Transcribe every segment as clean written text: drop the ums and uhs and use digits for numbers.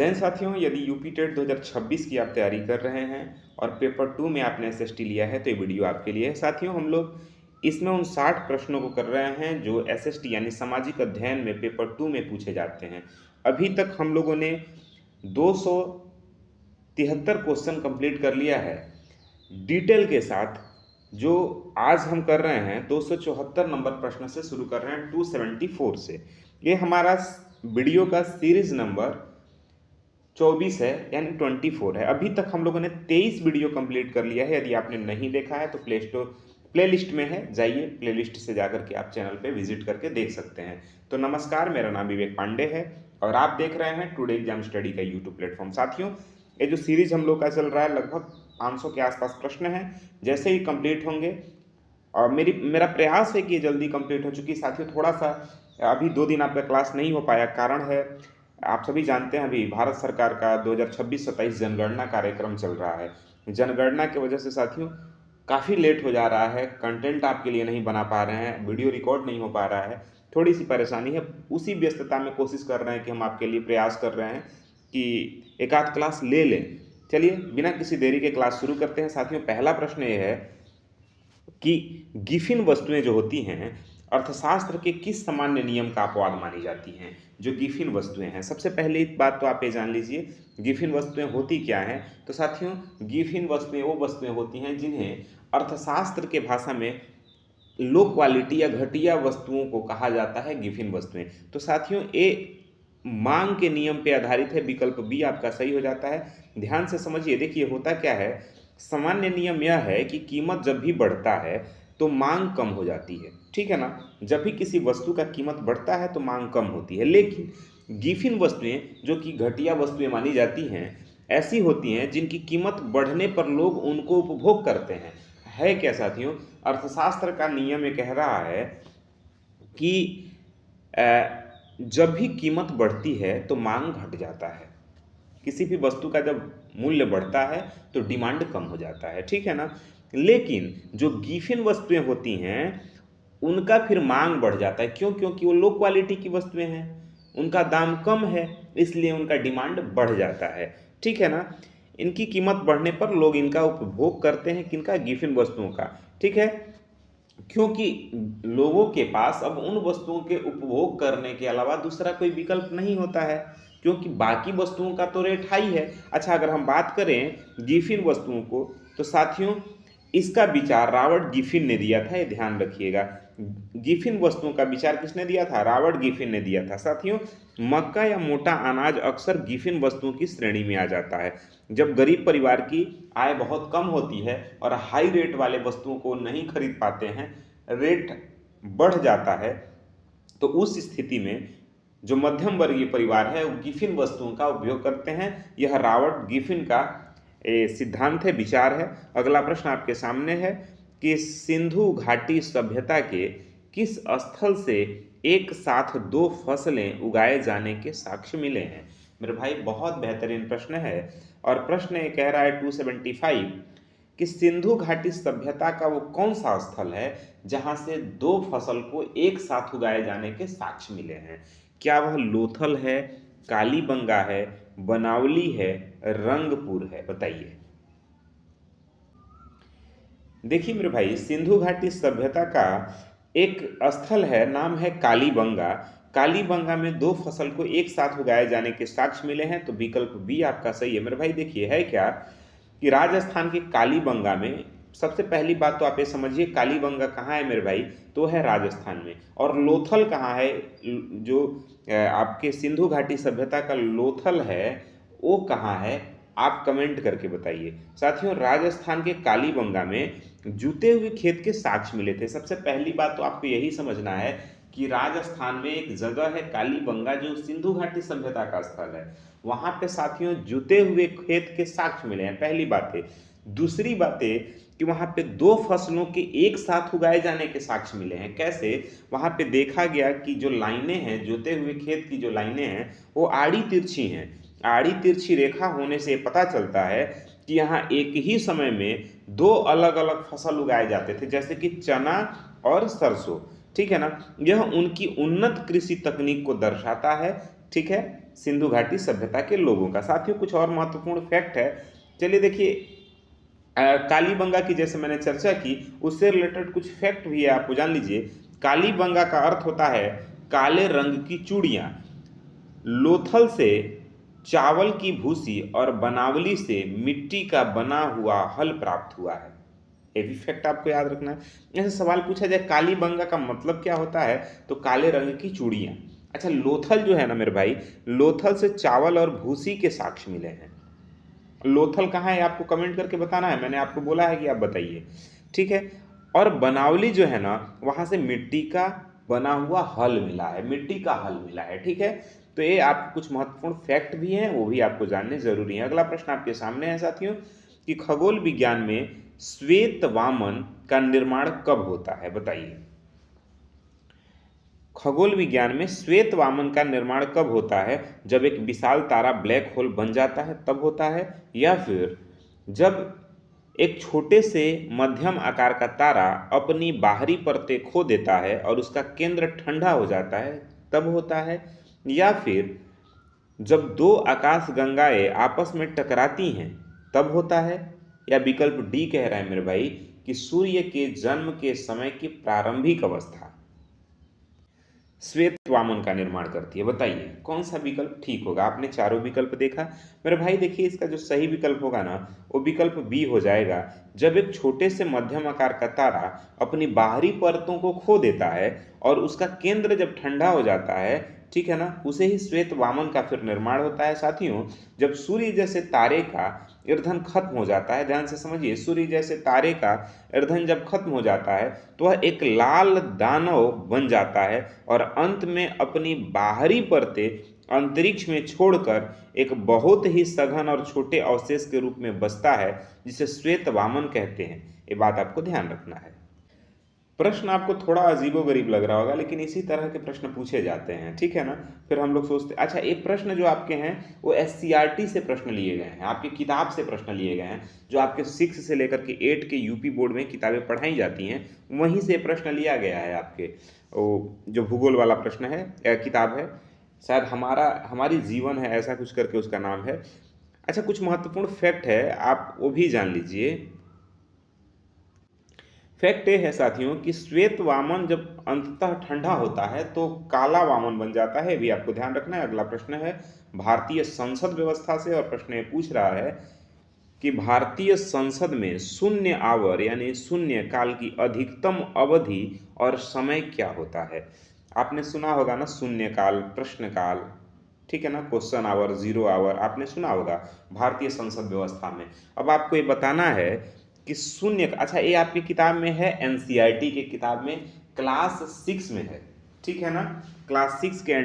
जैन साथियों, यदि UP TET 2026 की आप तैयारी कर रहे हैं और पेपर 2 में आपने एसएसटी लिया है तो ये वीडियो आपके लिए है। साथियों, हम लोग इसमें उन 60 प्रश्नों को कर रहे हैं जो एसएसटी यानी सामाजिक अध्ययन में पेपर 2 में पूछे जाते हैं। अभी तक हम लोगों ने 273 क्वेश्चन कंप्लीट कर लिया है डिटेल के साथ। जो आज हम कर रहे हैं 274 नंबर प्रश्न से शुरू कर रहे हैं 274 से। ये हमारा वीडियो का सीरीज नंबर 24 है यानी 24 है। अभी तक हम लोगों ने 23 वीडियो कंप्लीट कर लिया है। यदि आपने नहीं देखा है तो प्लेलिस्ट में है, जाइए प्लेलिस्ट से जाकर के आप चैनल पे विजिट करके देख सकते हैं। तो नमस्कार, मेरा नाम विवेक पांडे है और आप देख रहे हैं टुडे एग्जाम स्टडी का यूट्यूब प्लेटफॉर्म। साथियों, ये जो सीरीज हम लोग का चल रहा है लगभग 500 के आसपास प्रश्न हैं। जैसे ही कंप्लीट होंगे और मेरा प्रयास है कि ये जल्दी कंप्लीट हो चुकी। साथियों, थोड़ा सा अभी 2 दिन आपका क्लास नहीं हो पाया, कारण है आप सभी जानते हैं अभी भारत सरकार का 2026-27 जनगणना कार्यक्रम चल रहा है। जनगणना की वजह से साथियों काफ़ी लेट हो जा रहा है, कंटेंट आपके लिए नहीं बना पा रहे हैं, वीडियो रिकॉर्ड नहीं हो पा रहा है, थोड़ी सी परेशानी है। उसी व्यस्तता में कोशिश कर रहे हैं कि हम आपके लिए प्रयास कर रहे हैं कि एक आध क्लास ले लें। चलिए बिना किसी देरी के क्लास शुरू करते हैं। साथियों, पहला प्रश्न ये है कि गिफिन वस्तुएं जो होती हैं अर्थशास्त्र के किस सामान्य नियम का अपवाद मानी जाती हैं। जो गिफिन वस्तुएं हैं, सबसे पहली बात तो आप ये जान लीजिए गिफिन वस्तुएं होती क्या हैं। तो साथियों, गिफिन वस्तुएं वो वस्तुएं होती हैं जिन्हें अर्थशास्त्र के भाषा में लो क्वालिटी या घटिया वस्तुओं को कहा जाता है गिफिन वस्तुएं। तो साथियों, ये मांग के नियम पे आधारित है। विकल्प बी आपका सही हो जाता है। ध्यान से समझिए, देखिए होता क्या है, सामान्य नियम यह है कि कीमत जब भी बढ़ता है तो मांग कम हो जाती है, ठीक है ना। जब भी किसी वस्तु का कीमत बढ़ता है तो मांग कम होती है। लेकिन गिफिन वस्तुएं जो कि घटिया वस्तुएं मानी जाती हैं ऐसी होती हैं जिनकी कीमत बढ़ने पर लोग उनको उपभोग करते हैं। है क्या साथियों, अर्थशास्त्र का नियम ये कह रहा है कि जब भी कीमत बढ़ती है तो मांग घट जाता है। किसी भी वस्तु का जब मूल्य बढ़ता है तो डिमांड कम हो जाता है, ठीक है ना। लेकिन जो गिफिन वस्तुएं होती हैं उनका फिर मांग बढ़ जाता है। क्यों? क्योंकि वो लो क्वालिटी की वस्तुएं हैं, उनका दाम कम है, इसलिए उनका डिमांड बढ़ जाता है, ठीक है ना। इनकी कीमत बढ़ने पर लोग इनका उपभोग करते हैं, किनका? गिफिन वस्तुओं का, ठीक है। क्योंकि लोगों के पास अब उन वस्तुओं के उपभोग करने के अलावा दूसरा कोई विकल्प नहीं होता है, क्योंकि बाकी वस्तुओं का तो रेट हाई है। अच्छा, अगर हम बात करें गिफिन वस्तुओं को तो साथियों इसका विचार रॉबर्ट गिफिन ने दिया था, ये ध्यान रखिएगा। गिफिन वस्तुओं का विचार किसने दिया था? रॉबर्ट गिफिन ने दिया था। साथियों, मक्का या मोटा अनाज अक्सर गिफिन वस्तुओं की श्रेणी में आ जाता है। जब गरीब परिवार की आय बहुत कम होती है और हाई रेट वाले वस्तुओं को नहीं खरीद पाते हैं, रेट बढ़ जाता है, तो उस स्थिति में जो मध्यम वर्गीय परिवार है वो गिफिन वस्तुओं का उपयोग करते हैं। यह रॉबर्ट गिफिन का सिद्धांत है, विचार है। अगला प्रश्न आपके सामने है कि सिंधु घाटी सभ्यता के किस स्थल से एक साथ 2 फसलें उगाए जाने के साक्ष्य मिले हैं। मेरे भाई, बहुत बेहतरीन प्रश्न है और प्रश्न ये कह रहा है 275 कि सिंधु घाटी सभ्यता का वो कौन सा स्थल है जहां से 2 फसल को एक साथ उगाए जाने के साक्ष्य मिले हैं। क्या वह लोथल है, कालीबंगा है, बनावली है, रंगपुर है? बताइए। देखिए मेरे भाई, सिंधु घाटी सभ्यता का एक स्थल है, नाम है कालीबंगा। कालीबंगा में 2 फसल को एक साथ उगाए जाने के साक्ष्य मिले हैं, तो विकल्प बी आपका सही है। मेरे भाई देखिए, है क्या कि राजस्थान के कालीबंगा में, सबसे पहली बात तो आप ये समझिए कालीबंगा कहाँ है मेरे भाई, तो है राजस्थान में। और लोथल कहाँ है? जो आपके सिंधु घाटी सभ्यता का लोथल है वो कहाँ है? आप कमेंट करके बताइए। साथियों, राजस्थान के कालीबंगा में जूते हुए खेत के साक्ष्य मिले थे। सबसे पहली बात तो आपको यही समझना है कि राजस्थान में एक जगह है कालीबंगा जो सिंधु घाटी सभ्यता का स्थल है। वहां पे साथियों जूते हुए खेत के साक्ष्य मिले हैं, पहली बात है। दूसरी बात है कि वहां पे 2 फसलों के एक साथ उगाए जाने के साक्ष्य मिले हैं। कैसे? वहां पे देखा गया कि जो लाइनें हैं, जोते हुए खेत की जो लाइनें हैं वो आड़ी तिरछी हैं। आड़ी तिरछी रेखा होने से पता चलता है कि यहाँ एक ही समय में 2 अलग अलग फसल उगाए जाते थे, जैसे कि चना और सरसों, ठीक है ना। यह उनकी उन्नत कृषि तकनीक को दर्शाता है, ठीक है। सिंधु घाटी सभ्यता के लोगों का। साथियों कुछ और महत्वपूर्ण फैक्ट है, चलिए देखिए, कालीबंगा की जैसे मैंने चर्चा की उससे रिलेटेड कुछ फैक्ट भी है, आपको जान लीजिए। कालीबंगा का अर्थ होता है काले रंग की चूड़ियाँ। लोथल से चावल की भूसी और बनावली से मिट्टी का बना हुआ हल प्राप्त हुआ है। ये भी फैक्ट आपको याद रखना है। ऐसे सवाल पूछा जाए कालीबंगा का मतलब क्या होता है, तो काले रंग की चूड़ियाँ। अच्छा, लोथल जो है ना मेरे भाई, लोथल से चावल और भूसी के साक्ष्य मिले हैं। लोथल कहाँ है आपको कमेंट करके बताना है, मैंने आपको बोला है कि आप बताइए, ठीक है। और बनावली जो है ना, वहाँ से मिट्टी का बना हुआ हल मिला है, मिट्टी का हल मिला है, ठीक है। तो ये आपको कुछ महत्वपूर्ण फैक्ट भी हैं, वो भी आपको जानने जरूरी है। अगला प्रश्न आपके सामने है साथियों कि खगोल विज्ञान में श्वेत वामन का निर्माण कब होता है, बताइए। खगोल विज्ञान में श्वेत वामन का निर्माण कब होता है? जब एक विशाल तारा ब्लैक होल बन जाता है तब होता है, या फिर जब एक छोटे से मध्यम आकार का तारा अपनी बाहरी परतें खो देता है और उसका केंद्र ठंडा हो जाता है तब होता है, या फिर जब दो आकाश गंगाएं आपस में टकराती हैं तब होता है, या विकल्प डी कह रहा है मेरे भाई कि सूर्य के जन्म के समय की प्रारंभिक अवस्था श्वेत वामन का निर्माण करती है। बताइए कौन सा विकल्प ठीक होगा। आपने चारों विकल्प देखा मेरे भाई, देखिए इसका जो सही विकल्प होगा ना वो विकल्प बी हो जाएगा। जब एक छोटे से मध्यम आकार का तारा अपनी बाहरी परतों को खो देता है और उसका केंद्र जब ठंडा हो जाता है, ठीक है ना, उसे ही श्वेत वामन का फिर निर्माण होता है। साथियों जब सूर्य जैसे तारे का ईंधन खत्म हो जाता है, ध्यान से समझिए, सूर्य जैसे तारे का ईंधन जब खत्म हो जाता है तो वह एक लाल दानव बन जाता है और अंत में अपनी बाहरी परतें अंतरिक्ष में छोड़कर एक बहुत ही सघन और छोटे अवशेष के रूप में बचता है, जिसे श्वेत वामन कहते हैं। ये बात आपको ध्यान रखना है। प्रश्न आपको थोड़ा अजीबोगरीब लग रहा होगा, लेकिन इसी तरह के प्रश्न पूछे जाते हैं, ठीक है ना। फिर हम लोग सोचते, अच्छा ये प्रश्न जो आपके हैं वो SCRT से प्रश्न लिए गए हैं, आपकी किताब से प्रश्न लिए गए हैं, जो आपके 6 से लेकर के 8 के यूपी बोर्ड में किताबें पढ़ाई जाती हैं, वहीं से प्रश्न लिया गया है। आपके वो जो भूगोल वाला प्रश्न है किताब है, शायद हमारी जीवन है ऐसा कुछ करके उसका नाम है। अच्छा कुछ महत्वपूर्ण फैक्ट है, आप वो भी जान लीजिए। फैक्ट ये है साथियों कि श्वेत वामन जब अंततः ठंडा होता है तो काला वामन बन जाता है, भी आपको ध्यान रखना है। अगला प्रश्न है भारतीय संसद व्यवस्था से, और प्रश्न ये पूछ रहा है कि भारतीय संसद में शून्य आवर यानी शून्य काल की अधिकतम अवधि और समय क्या होता है। आपने सुना होगा ना शून्य काल, प्रश्न काल, ठीक है ना, क्वेश्चन आवर, जीरो आवर, आपने सुना होगा भारतीय संसद व्यवस्था में। अब आपको ये बताना है कि शून्य, अच्छा ये आपकी किताब में है, NCERT की किताब में क्लास 6 में है, ठीक है ना, क्लास 6 के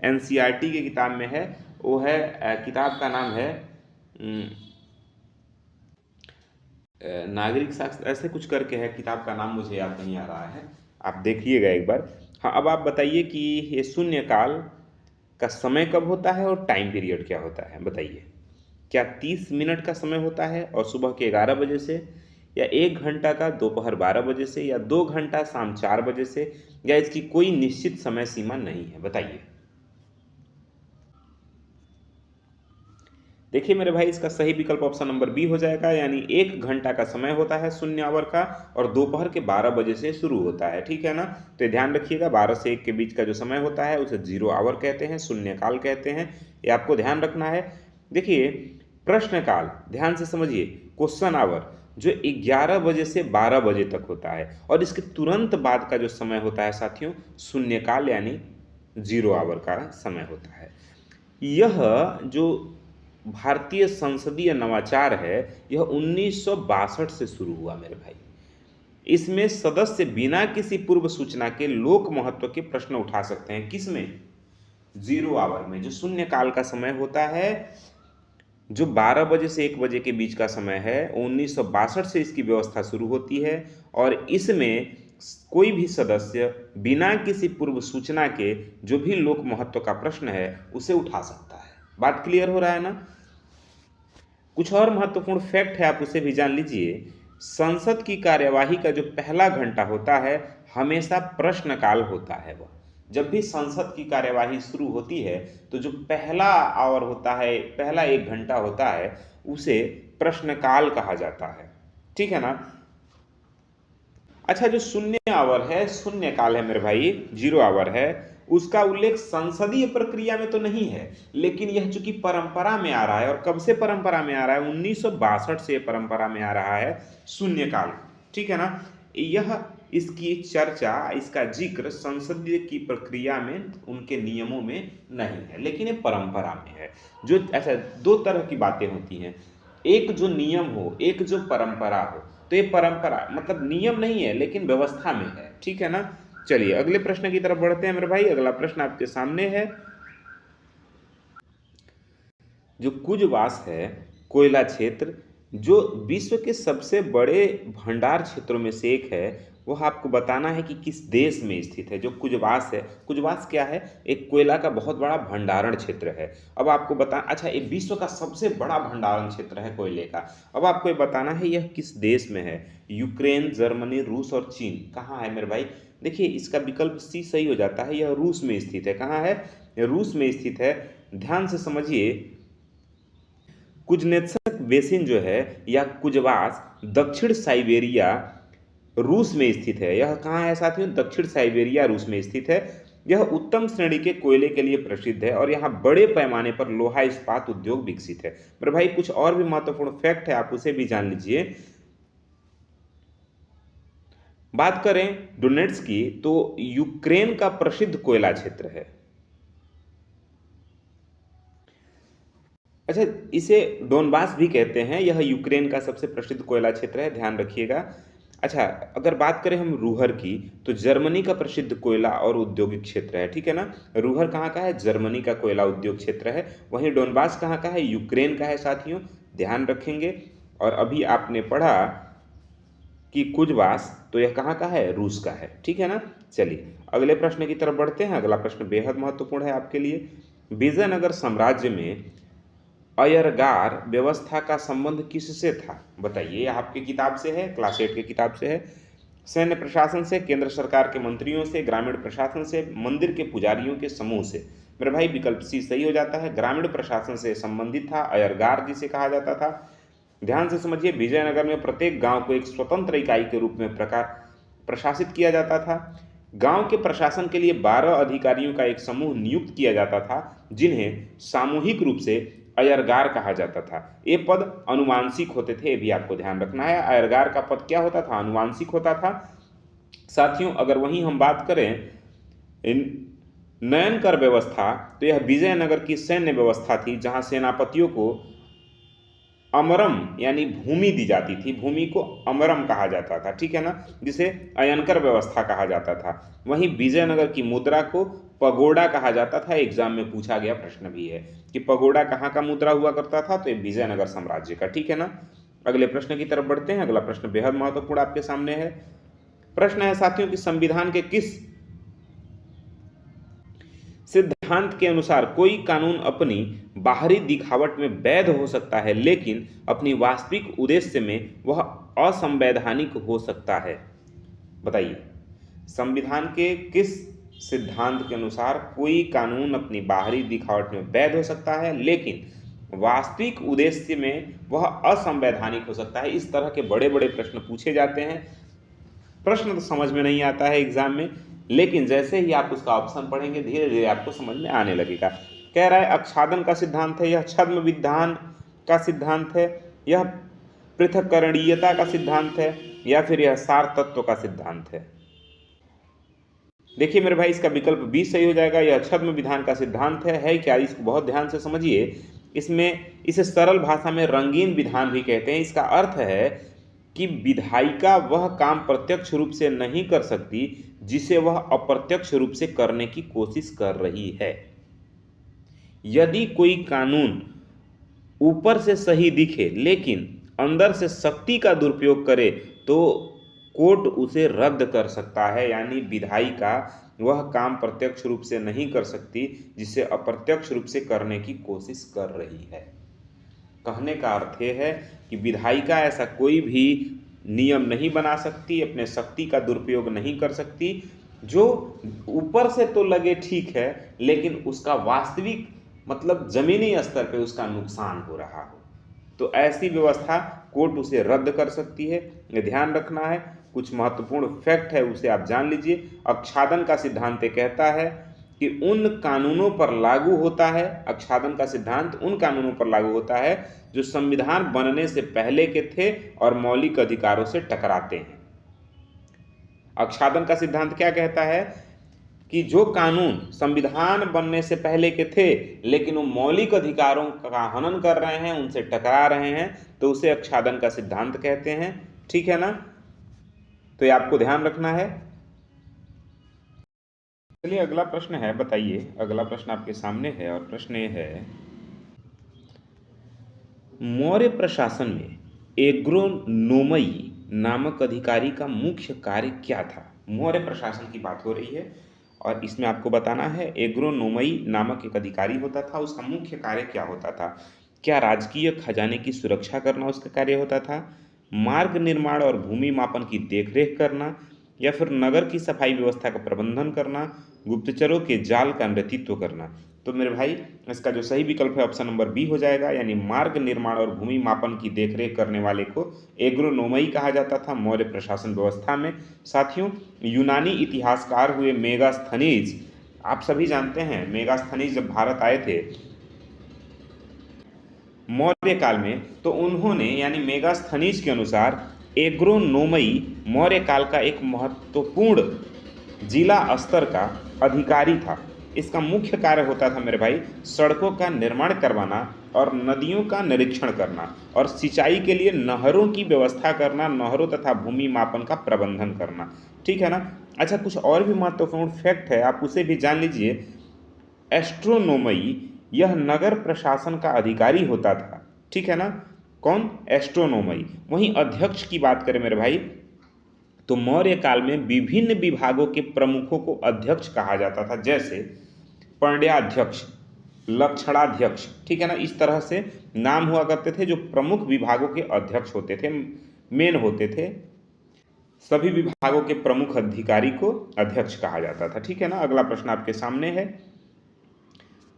NCERT की किताब में है। वो है किताब का नाम है नागरिक शास्त्र, ऐसे कुछ करके है, किताब का नाम मुझे याद नहीं आ रहा है, आप देखिएगा एक बार। हाँ अब आप बताइए कि ये शून्य काल का समय कब होता है और टाइम पीरियड क्या होता है, बताइए। क्या 30 मिनट का समय होता है और सुबह के 11 बजे से, या 1 घंटा का दोपहर 12 बजे से, या 2 घंटा शाम 4 बजे से, या इसकी कोई निश्चित समय सीमा नहीं है, बताइए। देखिए मेरे भाई इसका सही विकल्प ऑप्शन नंबर बी हो जाएगा, यानी 1 घंटा का समय होता है शून्य आवर का और दोपहर के 12 बजे से शुरू होता है, ठीक है ना। तो ध्यान रखिएगा 12 से 1 के बीच का जो समय होता है उसे जीरो आवर कहते हैं, शून्य काल कहते हैं, ये आपको ध्यान रखना है। देखिए प्रश्न काल ध्यान से समझिए, क्वेश्चन आवर जो 11 बजे से 12 बजे तक होता है, और इसके तुरंत बाद का जो समय होता है साथियों शून्य काल यानी जीरो आवर का समय होता है। यह जो भारतीय संसदीय नवाचार है यह 1962 से शुरू हुआ मेरे भाई। इसमें सदस्य बिना किसी पूर्व सूचना के लोक महत्व के प्रश्न उठा सकते हैं, किसमें, जीरो आवर में, जो शून्य काल का समय होता है, जो 12 बजे से 1 बजे के बीच का समय है, 1962 से इसकी व्यवस्था शुरू होती है, और इसमें कोई भी सदस्य बिना किसी पूर्व सूचना के जो भी लोक महत्व का प्रश्न है उसे उठा सकता है। बात क्लियर हो रहा है ना। कुछ और महत्वपूर्ण फैक्ट है, आप उसे भी जान लीजिए। संसद की कार्यवाही का जो पहला घंटा होता है हमेशा प्रश्नकाल होता है, वह जब भी संसद की कार्यवाही शुरू होती है तो जो पहला आवर होता है, पहला 1 घंटा होता है, उसे प्रश्नकाल कहा जाता है। ठीक है ना। अच्छा, जो शून्य आवर है, शून्य काल है मेरे भाई, 0 आवर है, उसका उल्लेख संसदीय प्रक्रिया में तो नहीं है, लेकिन यह चूंकि परंपरा में आ रहा है, और कब से परंपरा में आ रहा है, 1962 से परंपरा में आ रहा है शून्य काल। ठीक है ना। यह इसकी चर्चा, इसका जिक्र संसदीय की प्रक्रिया में, उनके नियमों में नहीं है, लेकिन ये परंपरा में है। जो ऐसा दो तरह की बातें होती हैं, एक जो नियम हो, एक जो परंपरा हो। तो ये परंपरा मतलब नियम नहीं है, लेकिन व्यवस्था में है। ठीक है ना। चलिए अगले प्रश्न की तरफ बढ़ते हैं मेरे भाई। अगला प्रश्न आपके सामने है। जो कुजवास है कोयला क्षेत्र, जो विश्व के सबसे बड़े भंडार क्षेत्रों में से एक है, वह आपको बताना है कि किस देश में स्थित है। जो कुजवास है, कुजवास क्या है, एक कोयला का बहुत बड़ा भंडारण क्षेत्र है। अब आपको बता, अच्छा, ये विश्व का सबसे बड़ा भंडारण क्षेत्र है कोयले का। अब आपको ये बताना है यह किस देश में है। यूक्रेन, जर्मनी, रूस और चीन। कहाँ है मेरे भाई। देखिए इसका विकल्प सी सही हो जाता है, यह रूस में स्थित है। कहाँ है, रूस में स्थित है। ध्यान से समझिए, कुजनेत्स्क बेसिन जो है या कुजवास, दक्षिण साइबेरिया रूस में स्थित है। यह कहाँ है साथियों, दक्षिण साइबेरिया रूस में स्थित है। यह उत्तम श्रेणी के कोयले के लिए प्रसिद्ध है और यहाँ बड़े पैमाने पर लोहा इस्पात उद्योग विकसित है। मेरे भाई कुछ और भी महत्वपूर्ण फैक्ट है, आप उसे भी जान लीजिए। बात करें डोनेट्स्क की, तो यूक्रेन का प्रसिद्ध कोयला क्षेत्र है। अच्छा, इसे डोनबास भी कहते हैं। यह यूक्रेन का सबसे प्रसिद्ध कोयला क्षेत्र है, ध्यान रखिएगा। अच्छा, अगर बात करें हम रूहर की, तो जर्मनी का प्रसिद्ध कोयला और औद्योगिक क्षेत्र है। ठीक है ना। रूहर कहाँ का है, जर्मनी का कोयला उद्योग क्षेत्र है। वहीं डोनबास कहाँ का है, यूक्रेन का है साथियों, ध्यान रखेंगे। और अभी आपने पढ़ा कि कुजवास, तो यह कहाँ का है, रूस का है। ठीक है ना। चलिए अगले प्रश्न की तरफ बढ़ते हैं। अगला प्रश्न बेहद महत्वपूर्ण है आपके लिए। विजयनगर साम्राज्य में अयरगार व्यवस्था का संबंध किससे था, बताइए। आपकी किताब से है, क्लास 8 की किताब से है। सैन्य प्रशासन से, केंद्र सरकार के मंत्रियों से, ग्रामीण प्रशासन से, मंदिर के पुजारियों के समूह से। मेरे भाई विकल्प सी सही हो जाता है, ग्रामीण प्रशासन से संबंधित था, अयरगार जिसे कहा जाता था। ध्यान से समझिए, विजयनगर में प्रत्येक गांव को एक स्वतंत्र इकाई के रूप में प्रशासित किया जाता था। गांव के प्रशासन के लिए 12 अधिकारियों का एक समूह नियुक्त किया जाता था, जिन्हें सामूहिक रूप से अयरगार कहा जाता था। ये पद अनुवांशिक होते थे, ये भी आपको ध्यान रखना है। अयरगार का पद क्या होता था, अनुवांशिक होता था साथियों। अगर वहीं हम बात करें नयन कर व्यवस्था, तो यह विजयनगर की सैन्य व्यवस्था थी, जहां सेनापतियों को अमरम यानी भूमि दी जाती थी। भूमि को अमरम कहा जाता था। ठीक है ना, जिसे अयनकर व्यवस्था कहा जाता था। वहीं विजयनगर की मुद्रा को पगोडा कहा जाता था। एग्जाम में पूछा गया प्रश्न भी है कि पगोडा कहाँ का मुद्रा हुआ करता था, तो ये विजयनगर साम्राज्य का। ठीक है ना। अगले प्रश्न की तरफ बढ़ते हैं। अगला प्रश्न बेहद महत्वपूर्ण आपके सामने है। प्रश्न है साथियों कि संविधान के किस सिद्धांत के अनुसार कोई कानून अपनी बाहरी दिखावट में वैध हो सकता है, लेकिन अपनी वास्तविक उद्देश्य में वह असंवैधानिक हो सकता है, बताइए। संविधान के किस सिद्धांत के अनुसार कोई कानून अपनी बाहरी दिखावट में वैध हो सकता है, लेकिन वास्तविक उद्देश्य में वह असंवैधानिक हो सकता है। इस तरह के बड़े बड़े प्रश्न पूछे जाते हैं। प्रश्न तो समझ में नहीं आता है एग्जाम में, लेकिन जैसे ही आप उसका ऑप्शन पढ़ेंगे धीरे धीरे आपको समझ में आने लगेगा। कह रहा है आच्छादन का सिद्धांत है, यह छद्म विधान का सिद्धांत है, यह पृथक्करणीयता का सिद्धांत है, या फिर यह सार तत्व का सिद्धांत है। देखिए मेरे भाई, इसका विकल्प बी सही हो जाएगा। यह छद्म विधान का सिद्धांत है क्या, इसको बहुत ध्यान से समझिए। इसमें इसे सरल भाषा में रंगीन विधान भी कहते हैं। इसका अर्थ है कि विधायिका वह काम प्रत्यक्ष रूप से नहीं कर सकती जिसे वह अप्रत्यक्ष रूप से करने की कोशिश कर रही है। यदि कोई कानून ऊपर से सही दिखे लेकिन अंदर से शक्ति का दुरुपयोग करे, तो कोर्ट उसे रद्द कर सकता है। यानी विधायिका वह काम प्रत्यक्ष रूप से नहीं कर सकती जिसे अप्रत्यक्ष रूप से करने की कोशिश कर रही है। कहने का अर्थ यह है कि विधायिका ऐसा कोई भी नियम नहीं बना सकती, अपने शक्ति का दुरुपयोग नहीं कर सकती जो ऊपर से तो लगे ठीक है, लेकिन उसका वास्तविक मतलब जमीनी स्तर पे उसका नुकसान हो रहा हो, तो ऐसी व्यवस्था कोर्ट उसे रद्द कर सकती है। ये ध्यान रखना है। कुछ महत्वपूर्ण फैक्ट है उसे आप जान लीजिए। आच्छादन का सिद्धांत ये कहता है कि उन कानूनों पर लागू होता है, आच्छादन का सिद्धांत उन कानूनों पर लागू होता है जो संविधान बनने से पहले के थे और मौलिक अधिकारों से टकराते हैं। आच्छादन का सिद्धांत क्या कहता है कि जो कानून संविधान बनने से पहले के थे लेकिन वो मौलिक अधिकारों का हनन कर रहे हैं, उनसे टकरा रहे हैं, तो उसे आच्छादन का सिद्धांत कहते हैं। ठीक है ना, तो ये आपको ध्यान रखना है। चलिए अगला प्रश्न है, बताइए। अगला प्रश्न आपके सामने है और प्रश्न ये है, मौर्य प्रशासन में एग्रोनोमई नामक अधिकारी का मुख्य कार्य क्या था। मौर्य प्रशासन की बात हो रही है और इसमें आपको बताना है एग्रोनोमई नामक एक अधिकारी होता था, उसका मुख्य कार्य क्या होता था। क्या राजकीय खजाने की सुरक्षा करना उसका कार्य होता था, मार्ग निर्माण और भूमि मापन की देखरेख करना, या फिर नगर की सफाई व्यवस्था का प्रबंधन करना, गुप्तचरों के जाल का नेतृत्व करना। तो मेरे भाई इसका जो सही विकल्प है ऑप्शन नंबर बी हो जाएगा, यानी मार्ग निर्माण और भूमि मापन की देखरेख करने वाले को एग्रोनोमई कहा जाता था मौर्य प्रशासन व्यवस्था में। साथियों, यूनानी इतिहासकार हुए मेगास्थनीज, आप सभी जानते हैं मेगास्थनीज जब भारत आए थे मौर्य काल में, तो उन्होंने यानी मेगास्थनीज के अनुसार एग्रोनोमई मौर्य काल का एक महत्वपूर्ण जिला स्तर का अधिकारी था। इसका मुख्य कार्य होता था मेरे भाई सड़कों का निर्माण करवाना और नदियों का निरीक्षण करना और सिंचाई के लिए नहरों की व्यवस्था करना, नहरों तथा भूमि मापन का प्रबंधन करना। ठीक है ना। अच्छा, कुछ और भी महत्वपूर्ण फैक्ट है, आप उसे भी जान लीजिए। एस्ट्रोनोमई यह नगर प्रशासन का अधिकारी होता था। ठीक है ना, कौन? एस्ट्रोनोमई। वहीं अध्यक्ष की बात करें मेरे भाई, तो मौर्य काल में विभिन्न विभागों के प्रमुखों को अध्यक्ष कहा जाता था, जैसे पंड्याध्यक्ष, लक्षणाध्यक्ष। ठीक है ना, इस तरह से नाम हुआ करते थे जो प्रमुख विभागों के अध्यक्ष होते थे, मेन होते थे। सभी विभागों के प्रमुख अधिकारी को अध्यक्ष कहा जाता था। ठीक है ना। अगला प्रश्न आपके सामने है।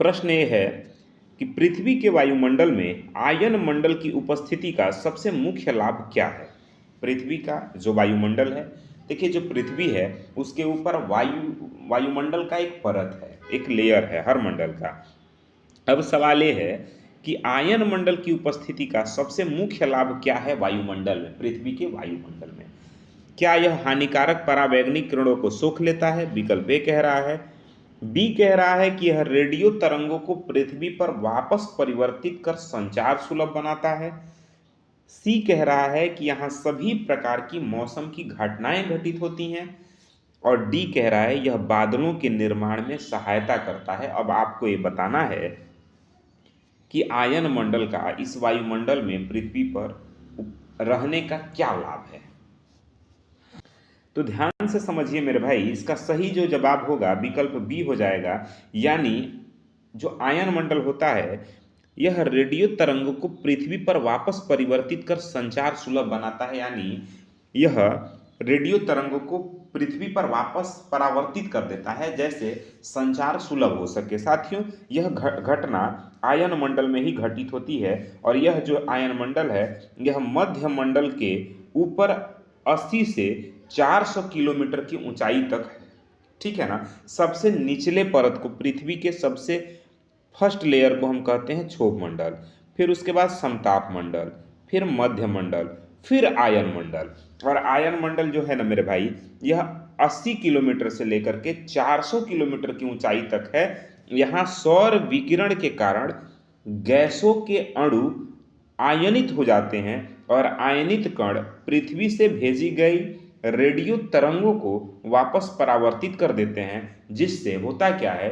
प्रश्न ये है कि पृथ्वी के वायुमंडल में आयन मंडल की उपस्थिति का सबसे मुख्य लाभ क्या है। पृथ्वी का जो वायुमंडल है, देखिए जो पृथ्वी है उसके ऊपर वायुमंडल का एक परत है, एक लेयर है हर मंडल का। अब सवाल ये है कि आयन मंडल की उपस्थिति का सबसे मुख्य लाभ क्या है वायुमंडल में, पृथ्वी के वायुमंडल में। क्या यह हानिकारक परावैंगनिक किरणों को सोख लेता है, विकल्प ए कह रहा है। बी कह रहा है कि यह रेडियो तरंगों को पृथ्वी पर वापस परिवर्तित कर संचार सुलभ बनाता है। सी कह रहा है कि यहाँ सभी प्रकार की मौसम की घटनाएं घटित होती हैं। और डी कह रहा है यह बादलों के निर्माण में सहायता करता है। अब आपको ये बताना है कि आयन मंडल का इस वायुमंडल में पृथ्वी पर रहने का क्या लाभ है। तो ध्यान से समझिए मेरे भाई, इसका सही जो जवाब होगा विकल्प बी हो जाएगा, यानी जो आयन मंडल होता है यह रेडियो तरंगों को पृथ्वी पर वापस परिवर्तित कर संचार सुलभ बनाता है, यानी यह रेडियो तरंगों को पृथ्वी पर वापस परावर्तित कर देता है जैसे संचार सुलभ हो सके। साथियों, यह घटना आयन मंडल में ही घटित होती है और यह जो आयन मंडल है यह मध्य मंडल के ऊपर 80 से 400 किलोमीटर की ऊंचाई तक है। ठीक है ना। सबसे निचले परत को, पृथ्वी के सबसे फर्स्ट लेयर को हम कहते हैं क्षोभ मंडल, फिर उसके बाद समताप मंडल, फिर मध्य मंडल, फिर आयन मंडल। और आयन मंडल जो है ना मेरे भाई, यह 80 किलोमीटर से लेकर के 400 किलोमीटर की ऊंचाई तक है। यहाँ सौर विकिरण के कारण गैसों के अणु आयनित हो जाते हैं और आयनित कण पृथ्वी से भेजी गई रेडियो तरंगों को वापस परावर्तित कर देते हैं, जिससे होता क्या है,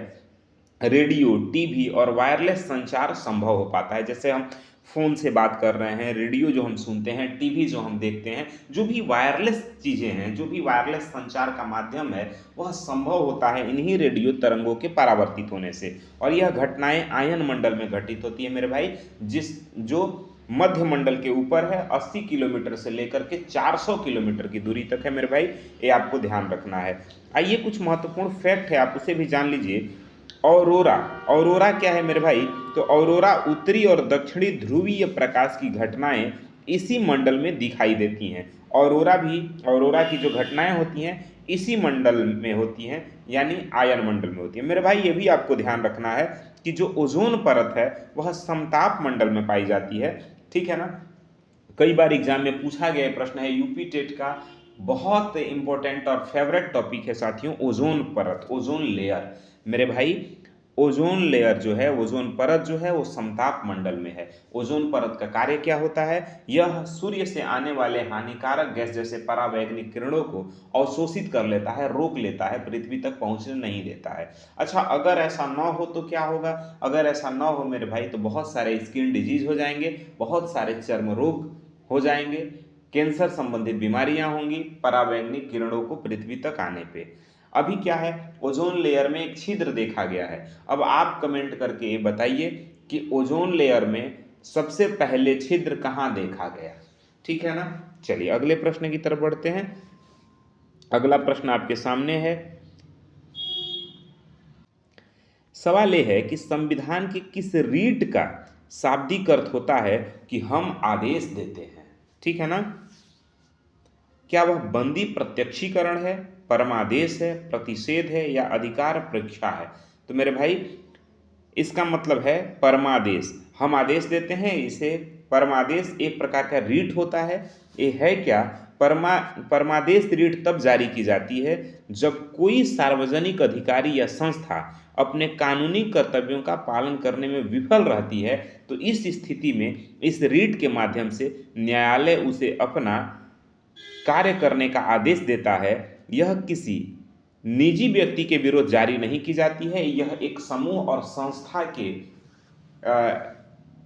रेडियो, टीवी और वायरलेस संचार संभव हो पाता है। जैसे हम फ़ोन से बात कर रहे हैं, रेडियो जो हम सुनते हैं, टीवी जो हम देखते हैं, जो भी वायरलेस चीज़ें हैं, जो भी वायरलेस संचार का माध्यम है, वह संभव होता है इन्हीं रेडियो तरंगों के परावर्तित होने से। और यह घटनाएं आयन मंडल में घटित होती है मेरे भाई, जो मध्य मंडल के ऊपर है, 80 किलोमीटर से लेकर के 400 किलोमीटर की दूरी तक है मेरे भाई, ये आपको ध्यान रखना है। आइए कुछ महत्वपूर्ण फैक्ट है, आप उसे भी जान लीजिए। औरोरा, औरोरा क्या है मेरे भाई? तो औरोरा उत्तरी और दक्षिणी ध्रुवीय प्रकाश की घटनाएं इसी मंडल में दिखाई देती हैं। औरोरा की जो घटनाएं होती हैं इसी मंडल में होती हैं, यानी आयन मंडल में होती है मेरे भाई। ये भी आपको ध्यान रखना है कि जो ओजोन परत है वह समताप मंडल में पाई जाती है, ठीक है ना। कई बार एग्जाम में पूछा गया प्रश्न है, यूपी टेट का बहुत इंपॉर्टेंट और फेवरेट टॉपिक है साथियों, ओजोन परत, ओजोन लेयर। मेरे भाई ओजोन लेयर जो है, ओजोन परत जो है वो समताप मंडल में है। ओजोन परत का कार्य क्या होता है? यह सूर्य से आने वाले हानिकारक गैस जैसे परावैंगनिक किरणों को अवशोषित कर लेता है, रोक लेता है, पृथ्वी तक पहुंचने नहीं देता है। अच्छा, अगर ऐसा ना हो तो क्या होगा? अगर ऐसा ना हो मेरे भाई तो बहुत सारे स्किन डिजीज हो जाएंगे, बहुत सारे चर्म रोग हो जाएंगे, कैंसर संबंधित बीमारियां होंगी परावैंगनिक किरणों को पृथ्वी तक आने पे। अभी क्या है, ओजोन लेयर में एक छिद्र देखा गया है। अब आप कमेंट करके ये बताइए कि ओजोन लेयर में सबसे पहले छिद्र कहाँ देखा गया, ठीक है ना। चलिए अगले प्रश्न की तरफ बढ़ते हैं। अगला प्रश्न आपके सामने है। सवाल यह है कि संविधान के किस रीट का शाब्दिक अर्थ होता है कि हम आदेश देते हैं, ठीक है ना। क्या वह बंदी प्रत्यक्षीकरण है, परमादेश है, प्रतिषेध है या अधिकार परीक्षा है? तो मेरे भाई इसका मतलब है परमादेश। हम आदेश देते हैं, इसे परमादेश एक प्रकार का रीट होता है। ये है क्या? परमादेश रीट तब जारी की जाती है जब कोई सार्वजनिक अधिकारी या संस्था अपने कानूनी कर्तव्यों का पालन करने में विफल रहती है, तो इस स्थिति में इस रीट के माध्यम से न्यायालय उसे अपना कार्य करने का आदेश देता है। यह किसी निजी व्यक्ति के विरुद्ध जारी नहीं की जाती है, यह एक समूह और संस्था के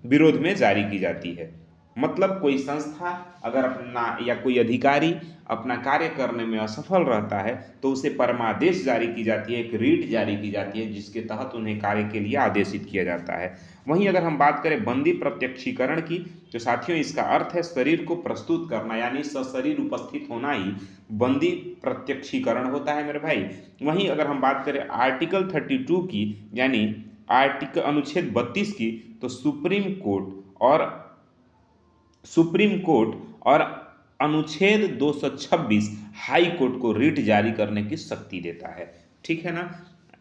विरोध में जारी की जाती है। मतलब कोई संस्था अगर अपना या कोई अधिकारी अपना कार्य करने में असफल रहता है तो उसे परमादेश जारी की जाती है, एक रीट जारी की जाती है जिसके तहत उन्हें कार्य के लिए आदेशित किया जाता है। वहीं अगर हम बात करें बंदी प्रत्यक्षीकरण की, तो साथियों इसका अर्थ है शरीर को प्रस्तुत करना, यानी सशरीर उपस्थित होना ही बंदी प्रत्यक्षीकरण होता है मेरे भाई। वहीं अगर हम बात करें आर्टिकल 32 की, यानी आर्टिकल अनुच्छेद 32 की, तो सुप्रीम कोर्ट और अनुच्छेद 226 हाई कोर्ट को रीट जारी करने की शक्ति देता है, ठीक है ना।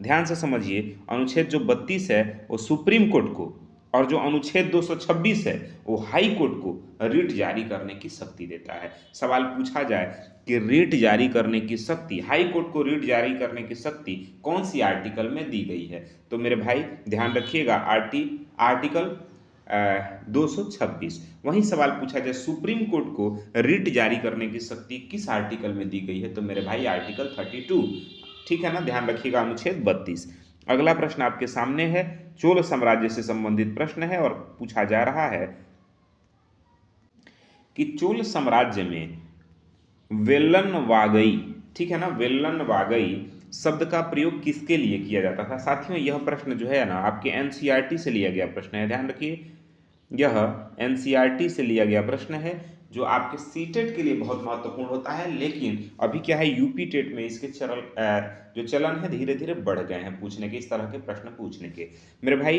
ध्यान से समझिए, अनुच्छेद जो 32 है वो सुप्रीम कोर्ट को, और जो अनुच्छेद 226 है वो हाई कोर्ट को रीट जारी करने की शक्ति देता है। सवाल पूछा जाए कि रीट जारी करने की शक्ति, हाई कोर्ट को रीट जारी करने की शक्ति कौन सी आर्टिकल में दी गई है, तो मेरे भाई ध्यान रखिएगा आर्टिकल 226। वहीं सवाल पूछा जाए सुप्रीम कोर्ट को रिट जारी करने की शक्ति किस आर्टिकल में दी गई है, तो मेरे भाई आर्टिकल 32, ठीक है ना। ध्यान रखिएगा अनुच्छेद 32। अगला प्रश्न आपके सामने है, चोल साम्राज्य से संबंधित प्रश्न है और पूछा जा रहा है कि चोल साम्राज्य में वेल्लन वागई, ठीक है ना, वेल्लन वागई शब्द का प्रयोग किसके लिए किया जाता था? साथियों यह प्रश्न जो है ना आपके एनसीईआरटी से लिया गया प्रश्न है, ध्यान रखिए। यह एनसीईआरटी से लिया गया प्रश्न है जो आपके सीटेट के लिए बहुत महत्वपूर्ण होता है, लेकिन अभी क्या है यूपी टेट में इसके जो चलन है धीरे धीरे बढ़ गए हैं पूछने के, इस तरह के प्रश्न पूछने के। मेरे भाई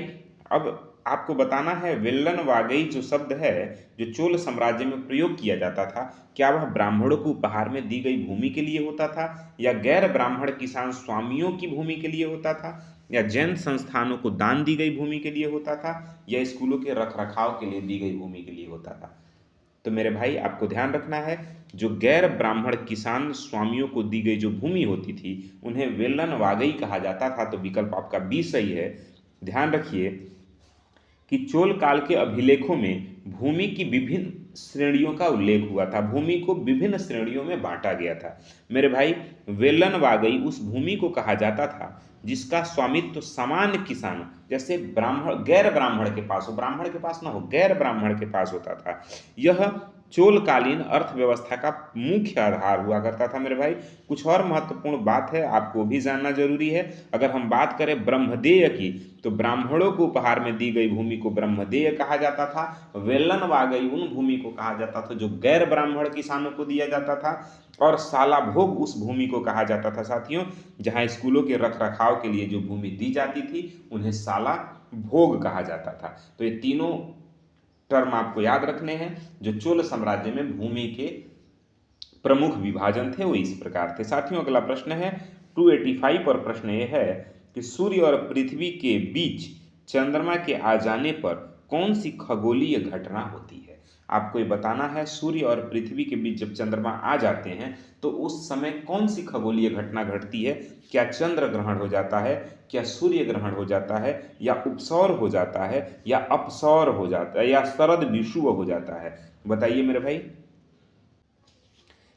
अब आपको बताना है वेल्लन वागई जो शब्द है जो चोल साम्राज्य में प्रयोग किया जाता था, क्या वह ब्राह्मणों को उपहार में दी गई भूमि के लिए होता था, या गैर ब्राह्मण किसान स्वामियों की भूमि के लिए होता था, या जैन संस्थानों को दान दी गई भूमि के लिए होता था, या स्कूलों के रखरखाव के लिए दी गई भूमि के लिए होता था? तो मेरे भाई आपको ध्यान रखना है, जो गैर ब्राह्मण किसान स्वामियों को दी गई जो भूमि होती थी उन्हें वेल्लन वागई कहा जाता था। तो विकल्प आपका बी सही है। ध्यान रखिए कि चोल काल के अभिलेखों में भूमि की विभिन्न श्रेणियों का उल्लेख हुआ था, भूमि को विभिन्न श्रेणियों में बांटा गया था। मेरे भाई वेल्लन वागई उस भूमि को कहा जाता था जिसका स्वामित्व सामान्य किसान, जैसे ब्राह्मण गैर ब्राह्मण के पास हो, ब्राह्मण के पास ना हो, गैर ब्राह्मण के पास होता था। यह चोलकालीन अर्थव्यवस्था का मुख्य आधार हुआ करता था मेरे भाई। कुछ और महत्वपूर्ण बात है, आपको भी जानना जरूरी है। अगर हम बात करें ब्रह्मदेय की, तो ब्राह्मणों को उपहार में दी गई भूमि को ब्रह्मदेय कहा जाता था। वेलन वागई उन भूमि को कहा जाता था जो गैर ब्राह्मण किसानों को दिया जाता था, और साला भोग उस भूमि को कहा जाता था साथियों जहां स्कूलों के रख रखाव के लिए जो भूमि दी जाती थी उन्हें साला भोग कहा जाता था। तो ये तीनों टर्म आपको याद रखने हैं। जो चोल साम्राज्य में भूमि के प्रमुख विभाजन थे वो इस प्रकार थे। साथियों अगला प्रश्न है 285 और प्रश्न ये है कि सूर्य और पृथ्वी के बीच चंद्रमा के आ जाने पर कौन सी खगोलीय घटना होती है। आपको ये बताना है सूर्य और पृथ्वी के बीच जब चंद्रमा आ जाते हैं तो उस समय कौन सी खगोलीय घटना घटती है। क्या चंद्र ग्रहण हो जाता है, क्या सूर्य ग्रहण हो जाता है, या उपसौर हो जाता है, या अपसौर हो जाता है, या शरद विषुव हो जाता है। बताइए मेरे भाई।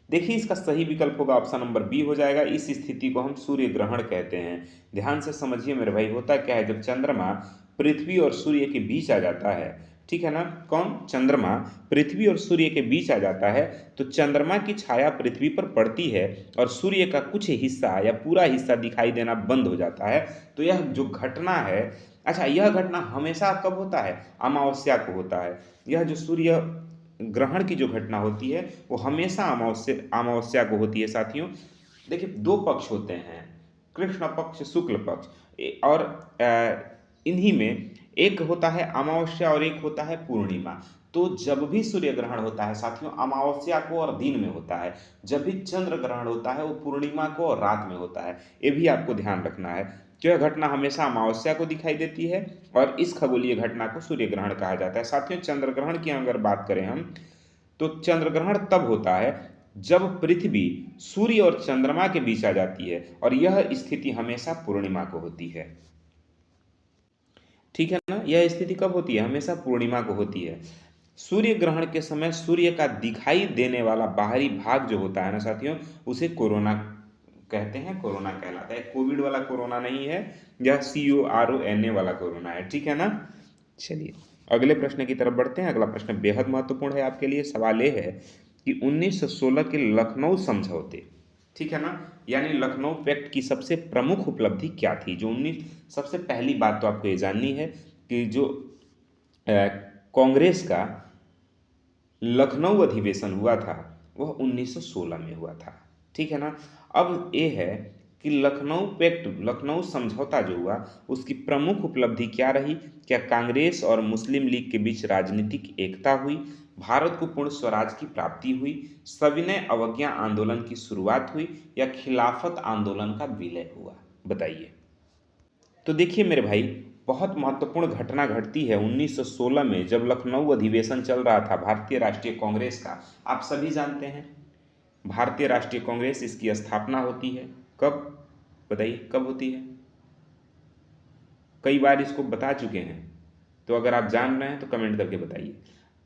देखिए इसका सही विकल्प होगा ऑप्शन नंबर बी हो जाएगा। इस स्थिति को हम सूर्य ग्रहण कहते हैं। ध्यान से समझिए मेरे भाई, होता क्या है जब चंद्रमा पृथ्वी और सूर्य के बीच आ जाता है, ठीक है ना, कौन, चंद्रमा पृथ्वी और सूर्य के बीच आ जाता है तो चंद्रमा की छाया पृथ्वी पर पड़ती है और सूर्य का कुछ हिस्सा या पूरा हिस्सा दिखाई देना बंद हो जाता है। तो यह जो घटना है, अच्छा यह घटना हमेशा कब होता है, अमावस्या को होता है। यह जो सूर्य ग्रहण की जो घटना होती है वो हमेशा अमावस्या को होती है साथियों। देखिए दो पक्ष होते हैं, कृष्ण पक्ष शुक्ल पक्ष, और इन्हीं में एक होता है अमावस्या और एक होता है पूर्णिमा। तो जब भी सूर्य ग्रहण होता है साथियों अमावस्या को और दिन में होता है, जब भी चंद्र ग्रहण होता है वो पूर्णिमा को और रात में होता है। ये भी आपको ध्यान रखना है कि यह घटना हमेशा अमावस्या को दिखाई देती है और इस खगोलीय घटना को सूर्य ग्रहण कहा जाता है। साथियों चंद्र ग्रहण की अगर बात करें हम तो चंद्र ग्रहण तब होता है जब पृथ्वी सूर्य और चंद्रमा के बीच आ जाती है और यह स्थिति हमेशा पूर्णिमा को होती है। ठीक है ना, यह स्थिति कब होती है, हमेशा पूर्णिमा को होती है। सूर्य ग्रहण के समय सूर्य का दिखाई देने वाला बाहरी भाग जो होता है ना साथियों उसे कोरोना कहते हैं, कोरोना कहलाता है। कोविड वाला कोरोना नहीं है, यह CORONA वाला कोरोना है, ठीक है ना। चलिए अगले प्रश्न की तरफ बढ़ते हैं। अगला प्रश्न बेहद महत्वपूर्ण है आपके लिए। सवाल ये है कि 1916 के लखनऊ समझौते, ठीक है ना, यानी लखनऊ पैक्ट की सबसे प्रमुख उपलब्धि क्या थी। जो 19 सबसे पहली बात तो आपको ये जाननी है कि जो कांग्रेस का लखनऊ अधिवेशन हुआ था वह 1916 में हुआ था, ठीक है ना। अब ये है कि लखनऊ पैक्ट, लखनऊ समझौता जो हुआ उसकी प्रमुख उपलब्धि क्या रही। क्या कांग्रेस और मुस्लिम लीग के बीच राजनीतिक एकता हुई, भारत को पूर्ण स्वराज की प्राप्ति हुई, सविनय अवज्ञा आंदोलन की शुरुआत हुई, या खिलाफत आंदोलन का विलय हुआ। बताइए। तो देखिए मेरे भाई बहुत महत्वपूर्ण घटना घटती है 1916 में जब लखनऊ अधिवेशन चल रहा था भारतीय राष्ट्रीय कांग्रेस का। आप सभी जानते हैं भारतीय राष्ट्रीय कांग्रेस, इसकी स्थापना होती है कब, बताइए कब होती है। कई बार इसको बता चुके हैं, तो अगर आप जान रहे हैं तो कमेंट करके बताइए।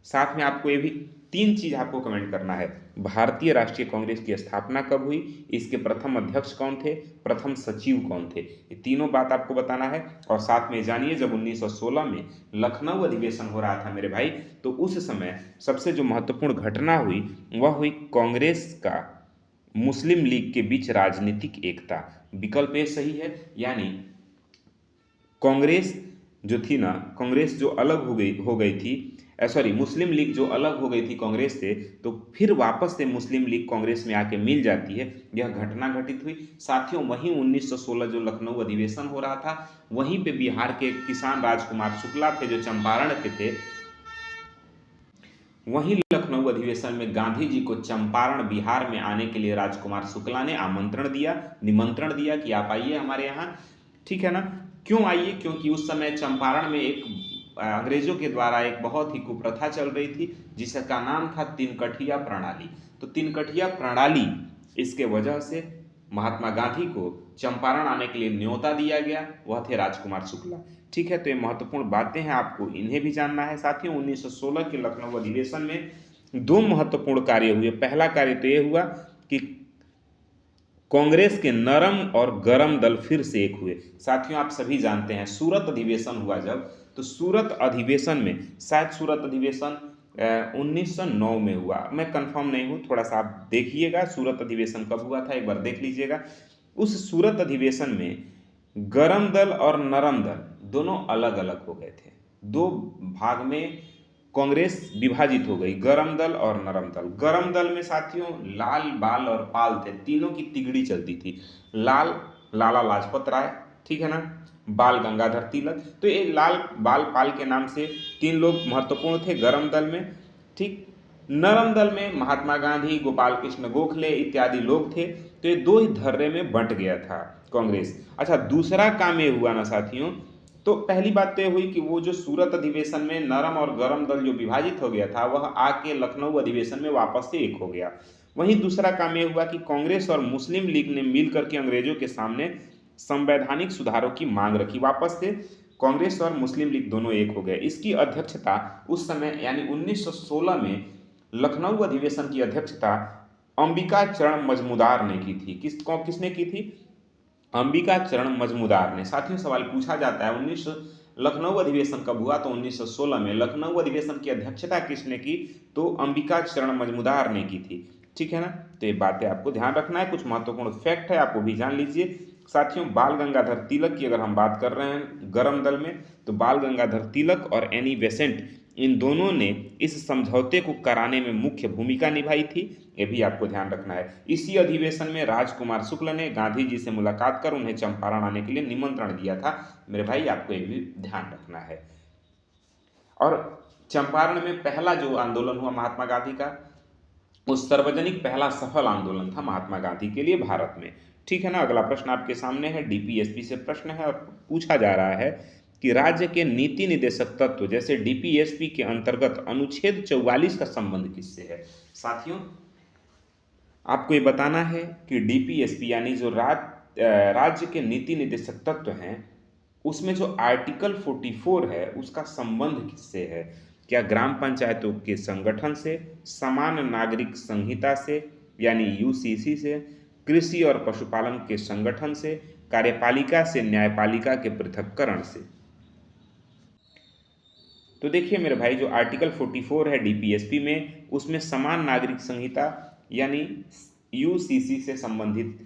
साथ में आपको ये भी 3 चीज आपको कमेंट करना है। भारतीय राष्ट्रीय कांग्रेस की स्थापना कब हुई, इसके प्रथम अध्यक्ष कौन थे, प्रथम सचिव कौन थे, ये तीनों बात आपको बताना है। और साथ में जानिए जब 1916 में लखनऊ अधिवेशन हो रहा था मेरे भाई तो उस समय सबसे जो महत्वपूर्ण घटना हुई वह हुई कांग्रेस का मुस्लिम लीग के बीच राजनीतिक एकता। विकल्प ए सही है, यानी कांग्रेस जो थी ना, कांग्रेस जो अलग हो गई थी, सॉरी मुस्लिम लीग जो अलग हो गई थी कांग्रेस से, तो फिर वापस से मुस्लिम लीग कांग्रेस में आके मिल जाती है, यह घटना घटित हुई। साथियों वहीं 1916 जो लखनऊ अधिवेशन हो रहा था वहीं पे बिहार के किसान राजकुमार शुक्ला थे जो चंपारण के थे। वहीं लखनऊ अधिवेशन में गांधी जी को चंपारण बिहार में आने के लिए राजकुमार शुक्ला ने निमंत्रण दिया कि आप आइए हमारे यहाँ, ठीक है ना। क्यों आइए, क्योंकि उस समय चंपारण में एक अंग्रेजों के द्वारा एक बहुत ही कुप्रथा चल रही थी जिसका नाम था तिनकठिया प्रणाली। तो तिनकठिया प्रणाली, इसके वजह से महात्मा गांधी को चंपारण आने के लिए न्योता दिया गया, वह थे राजकुमार शुक्ला, ठीक है। तो ये महत्वपूर्ण बातें हैं, आपको इन्हें भी जानना है। साथियों 1916 के लखनऊ अधिवेशन में 2 महत्वपूर्ण कार्य हुए। पहला कार्य तो ये हुआ कि कांग्रेस के नरम और गरम दल फिर से एक हुए। साथियों आप सभी जानते हैं सूरत अधिवेशन हुआ जब, तो सूरत अधिवेशन में, शायद सूरत अधिवेशन 1909 में हुआ। मैं कंफर्म नहीं हूँ, थोड़ा सा आप देखिएगा सूरत अधिवेशन कब हुआ था, एक बार देख लीजिएगा। उस सूरत अधिवेशन में गरम दल और नरम दल दोनों अलग अलग हो गए थे। दो भाग में कांग्रेस विभाजित हो गई, गरम दल और नरम दल। गरम दल में साथियों लाल, बाल और पाल थे, तीनों की तिगड़ी चलती थी। लाल लाला लाजपत राय, ठीक है ना, बाल गंगाधर तिलक। तो ये लाल, बाल, पाल के नाम से तीन लोग महत्वपूर्ण थे गरम दल में, ठीक। नरम दल में महात्मा गांधी, गोपाल कृष्ण गोखले इत्यादि लोग थे। तो ये दो ही धर्रे में बंट गया था कांग्रेस। अच्छा, दूसरा काम ये हुआ ना साथियों, तो पहली बात तो ये हुई कि वो जो सूरत अधिवेशन में नरम और गरम दल जो विभाजित हो गया था, वह आके लखनऊ अधिवेशन में वापस से एक हो गया। वहीं दूसरा काम ये हुआ कि कांग्रेस और मुस्लिम लीग ने मिलकर के अंग्रेजों के सामने संवैधानिक सुधारों की मांग रखी। वापस से कांग्रेस और मुस्लिम लीग दोनों एक हो गए। इसकी अध्यक्षता उस समय यानी 1916 में लखनऊ अधिवेशन की अध्यक्षता अंबिका चरण मजमूदार ने की थी। किसने की थी? अंबिका चरण मजमूदार ने। साथियों सवाल पूछा जाता है 19 लखनऊ अधिवेशन कब हुआ, तो 1916 में। लखनऊ अधिवेशन की अध्यक्षता किसने की? तो अंबिका चरण मजमूदार ने की थी, ठीक है ना। तो ये बातें आपको ध्यान रखना है, कुछ महत्वपूर्ण फैक्ट है, आप वो भी जान लीजिए। साथियों बाल गंगाधर तिलक की अगर हम बात कर रहे हैं गरम दल में, तो बाल गंगाधर तिलक और एनी बेसेंट, इन दोनों ने इस समझौते को कराने में मुख्य भूमिका निभाई थी, ये भी आपको ध्यान रखना है। इसी अधिवेशन में राजकुमार शुक्ल ने गांधी जी से मुलाकात कर उन्हें चंपारण आने के लिए निमंत्रण दिया था। मेरे भाई आपको ये भी ध्यान रखना है। और चंपारण में पहला जो आंदोलन हुआ महात्मा गांधी का, वो सार्वजनिक पहला सफल आंदोलन था महात्मा गांधी के लिए भारत में, ठीक है ना। अगला प्रश्न आपके सामने है, डीपीएसपी से प्रश्न है और पूछा जा रहा है कि राज्य के नीति निदेशक तत्व जैसे डीपीएसपी के अंतर्गत अनुच्छेद 44 का संबंध किससे है? साथियों आपको ये बताना है कि डीपीएसपी यानी जो राज्य के नीति निदेशक तत्व हैं, उसमें जो आर्टिकल 44 है उसका संबंध किससे है? क्या ग्राम पंचायतों के संगठन से, समान नागरिक संहिता से यानी यूसीसी से, कृषि और पशुपालन के संगठन से, कार्यपालिका से न्यायपालिका के पृथक्करण से? तो देखिए मेरे भाई, जो आर्टिकल 44 है डीपीएसपी में, उसमें समान नागरिक संहिता यानी यूसीसी से संबंधित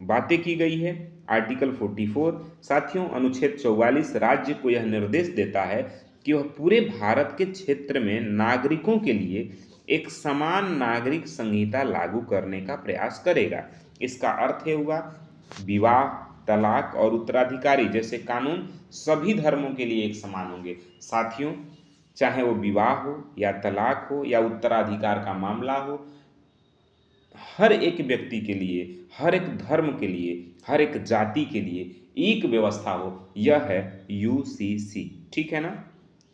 बातें की गई है। आर्टिकल 44 साथियों अनुच्छेद 44 राज्य को यह निर्देश देता है कि वह पूरे भारत के क्षेत्र में नागरिकों के लिए एक समान नागरिक संहिता लागू करने का प्रयास करेगा। इसका अर्थ है हुआ विवाह, तलाक और उत्तराधिकारी जैसे कानून सभी धर्मों के लिए एक समान होंगे। साथियों चाहे वो विवाह हो या तलाक हो या उत्तराधिकार का मामला हो, हर एक व्यक्ति के लिए, हर एक धर्म के लिए, हर एक जाति के लिए एक व्यवस्था हो, यह है यूसीसी, ठीक है ना।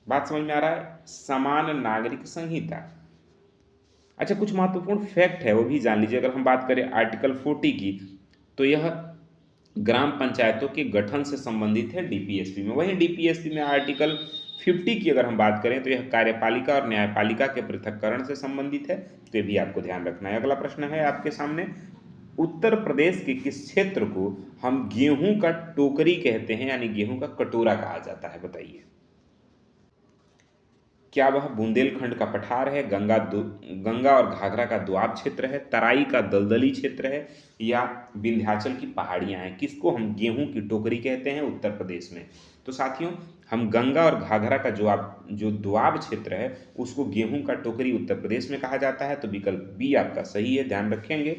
बात समझ में आ रहा है? समान नागरिक संहिता। अच्छा, कुछ महत्वपूर्ण फैक्ट है वो भी जान लीजिए। अगर हम बात करें आर्टिकल 40 की, तो यह ग्राम पंचायतों के गठन से संबंधित है डीपीएसपी में। वहीं डीपीएसपी में आर्टिकल 50 की अगर हम बात करें तो यह कार्यपालिका और न्यायपालिका के पृथक्करण से संबंधित है, तो ये भी आपको ध्यान रखना है। अगला प्रश्न है आपके सामने, उत्तर प्रदेश के किस क्षेत्र को हम गेहूं का टोकरी कहते हैं यानी गेहूं का कटोरा कहा जाता है? बताइए। क्या वह बुंदेलखंड का पठार है, गंगा और घाघरा का दोआब क्षेत्र है, तराई का दलदली क्षेत्र है, या विंध्याचल की पहाड़ियां हैं? किसको हम गेहूं की टोकरी कहते हैं उत्तर प्रदेश में? तो साथियों हम गंगा और घाघरा का जो दोआब क्षेत्र है उसको गेहूं का टोकरी उत्तर प्रदेश में कहा जाता है। तो विकल्प बी आपका सही है, ध्यान रखेंगे।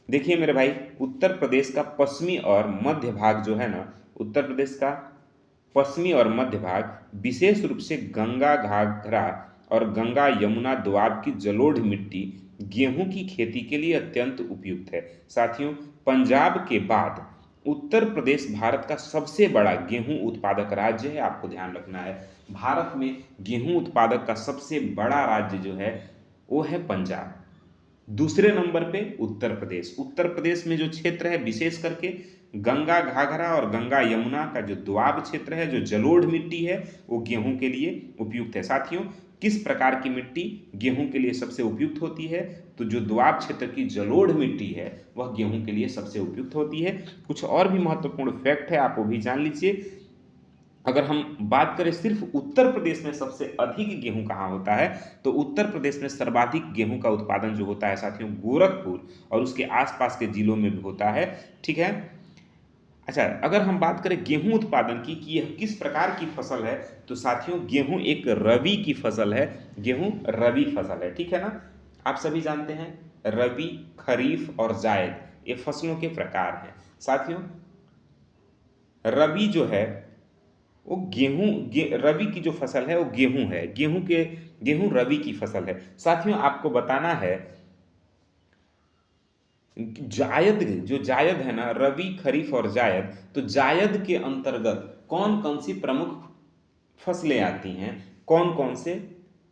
देखिए मेरे भाई, उत्तर प्रदेश का पश्चिमी और मध्य भाग जो है ना, उत्तर प्रदेश का पश्चिमी और मध्य भाग विशेष रूप से गंगा घाघरा और गंगा यमुना दोआब की जलोढ़ मिट्टी गेहूं की खेती के लिए अत्यंत उपयुक्त है। साथियों पंजाब के बाद उत्तर प्रदेश भारत का सबसे बड़ा गेहूं उत्पादक राज्य है, आपको ध्यान रखना है। भारत में गेहूं उत्पादक का सबसे बड़ा राज्य जो है वो है पंजाब। दूसरे नंबर पे उत्तर प्रदेश। उत्तर प्रदेश में जो क्षेत्र है विशेष करके गंगा घाघरा और गंगा यमुना का जो दोआब क्षेत्र है, जो जलोढ़ मिट्टी है, वो गेहूं के लिए उपयुक्त है। साथियों किस प्रकार की मिट्टी गेहूं के लिए सबसे उपयुक्त होती है? तो जो दोआब क्षेत्र की जलोढ़ मिट्टी है वह गेहूं के लिए सबसे उपयुक्त होती है। कुछ और भी महत्वपूर्ण फैक्ट है, आप वो भी जान लीजिए। अगर हम बात करें सिर्फ उत्तर प्रदेश में सबसे अधिक गेहूं कहाँ होता है, तो उत्तर प्रदेश में सर्वाधिक गेहूं का उत्पादन जो होता है साथियों गोरखपुर और उसके आसपास के जिलों में भी होता है। ठीक है। अच्छा, अगर हम बात करें गेहूं उत्पादन की कि यह किस प्रकार की फसल है, तो साथियों गेहूं एक रबी की फसल है। गेहूं रबी फसल है। ठीक है ना। आप सभी जानते हैं रबी, खरीफ और जायद ये फसलों के प्रकार हैं। साथियों रबी जो है वो रबि की जो फसल है वो गेहूं है। गेहूं रबी की फसल है। साथियों आपको बताना है जायद, जो जायद है ना, रबी, खरीफ और जायद, तो जायद के अंतर्गत कौन कौन सी प्रमुख फसलें आती हैं, कौन कौन से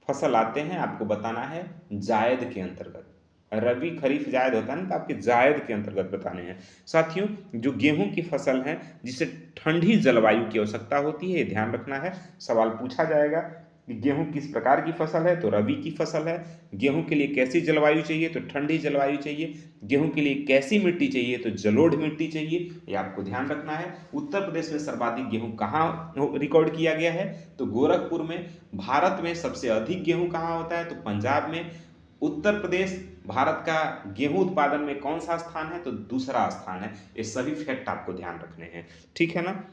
फसल आते हैं, आपको बताना है जायद के अंतर्गत। रबी, खरीफ, जायद होता है ना, तो आपके जायद के अंतर्गत बताने हैं। साथियों जो गेहूं की फसल है जिसे ठंडी जलवायु की आवश्यकता होती है, ये ध्यान रखना है, सवाल पूछा जाएगा कि गेहूं किस प्रकार की फसल है, तो रबी की फसल है। गेहूं के लिए कैसी जलवायु चाहिए, तो ठंडी जलवायु चाहिए। गेहूं के लिए कैसी मिट्टी चाहिए, तो जलोढ़ मिट्टी चाहिए। ये आपको ध्यान रखना है। उत्तर प्रदेश में सर्वाधिक गेहूं कहाँ रिकॉर्ड किया गया है, तो गोरखपुर में। भारत में सबसे अधिक गेहूं कहाँ होता है, तो पंजाब में। उत्तर प्रदेश भारत का गेहूं उत्पादन में कौन सा स्थान है, तो दूसरा स्थान है। ये सभी फैक्ट आपको ध्यान रखने हैं। ठीक है ना।